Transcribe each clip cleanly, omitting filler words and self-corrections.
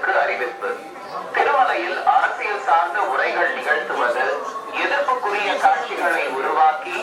நேயர்களுக்கு அறிவிப்பு. திருமலையில் அரசியல் சார்ந்த உரைகள் நிகழ்த்துவது, எதிர்ப்புக்குரிய காட்சிகளை உருவாக்கி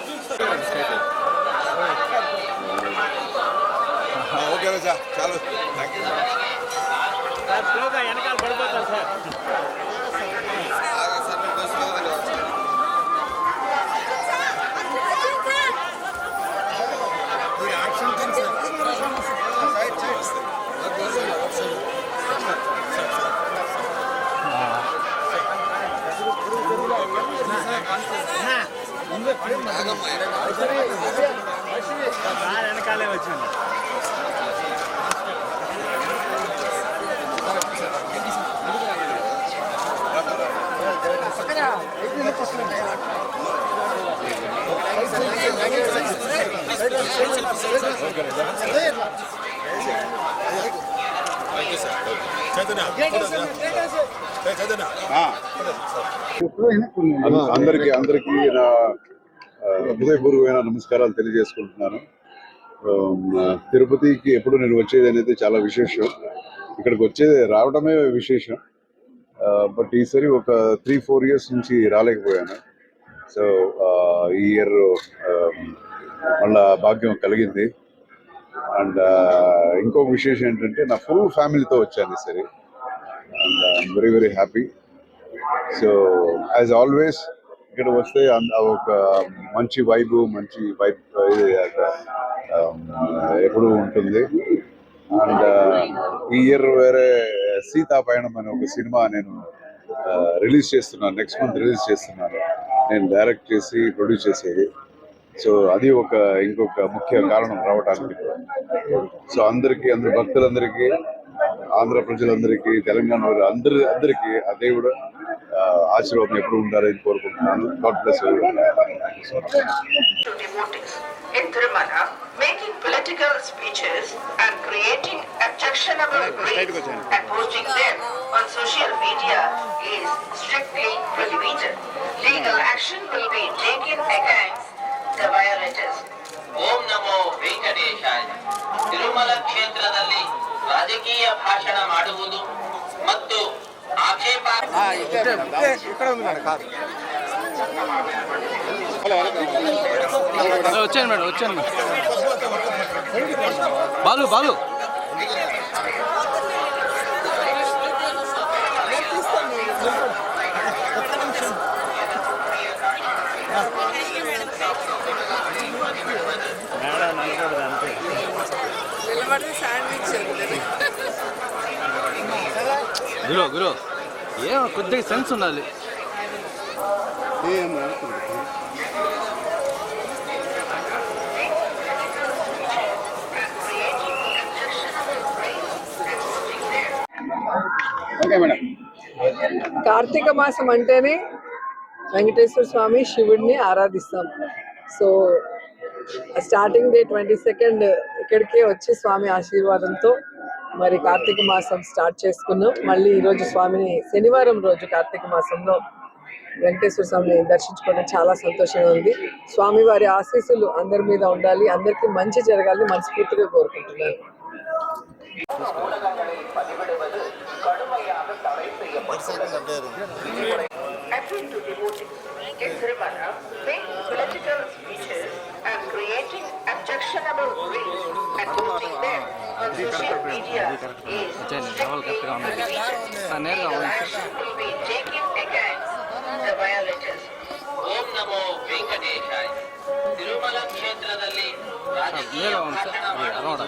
వెనకాలే వచ్చింది. అందరికీ నా హృదయపూర్వమైన నమస్కారాలు తెలియజేసుకుంటున్నాను. తిరుపతికి ఎప్పుడు నేను వచ్చేది అనేది చాలా విశేషం. ఇక్కడికి వచ్చేది రావడమే విశేషం. బట్ ఈసారి ఒక 3-4 years నుంచి రాలేకపోయాను. సో ఈ ఇయర్ మళ్ళా భాగ్యం కలిగింది. అండ్ ఇంకొక విశేషం ఏంటంటే నా ఫుల్ ఫ్యామిలీతో వచ్చాను ఈసారి. And I'm very very happy. So as always ఇక్కడ వస్తే ఒక మంచి వైబ్ ఎప్పుడు ఉంటుంది. అండ్ ఈ ఇయర్ వేరే సీతాపయణం అనే ఒక సినిమా నేను రిలీజ్ చేస్తున్నాను. నెక్స్ట్ మంత్ రిలీజ్ చేస్తున్నాను. నేను డైరెక్ట్ చేసి ప్రొడ్యూస్ చేసేది. సో అది ఇంకొక ముఖ్య కారణం రావడానికి. సో అందరి భక్తులందరికీ, ఆంధ్ర ప్రజలందరికీ, తెలంగాణ అందరికీ ఆ దేవుడు ఆశీర్వాదం ఎప్పుడు ఉండాలని కోరుకుంటున్నాను. God bless everyone. In Tirumala, making political speeches and creating objectionable reels and posting them on social media is strictly prohibited. Legal action will be taken against the violators. ಓಂ ನಮೋ ವೆಂಕಟೇಶಾಯ. ತಿರುಮಲ ಕ್ಷೇತ್ರದಲ್ಲಿ ರಾಜಕೀಯ ಭಾಷಣ ಮಾಡುವುದು ಮತ್ತು ಆಕ್ಷೇಪ వచ్చాను మేడం. బాలు గురు ఏమో కొద్దిగా సెన్స్ ఉండాలి. కార్తీక మాసం అంటేనే వెంకటేశ్వర స్వామి శివుడిని ఆరాధిస్తాం. సో స్టార్టింగ్ డే 22nd ఇక్కడికే వచ్చి స్వామి ఆశీర్వాదంతో మరి కార్తీక మాసం స్టార్ట్ చేసుకున్నాం. మళ్ళీ ఈరోజు స్వామిని శనివారం రోజు కార్తీక మాసంలో వెంకటేశ్వర స్వామిని దర్శించుకోవడం చాలా సంతోషంగా ఉంది. స్వామివారి ఆశీస్సులు అందరి మీద ఉండాలి, అందరికీ మంచి జరగాలని మనస్ఫూర్తిగా కోరుకుంటున్నాను. Objectionable reels and posting them on social media is strictly prohibited. Action will be taken against the violators. ಓಂ ನಮೋ ವೆಂಕಟೇಶಾಯ. ತಿರುಮಲ ಕ್ಷೇತ್ರದಲ್ಲಿ ರಾಜಕೀಯ ಭಾಷಣ ಮಾಡುವುದು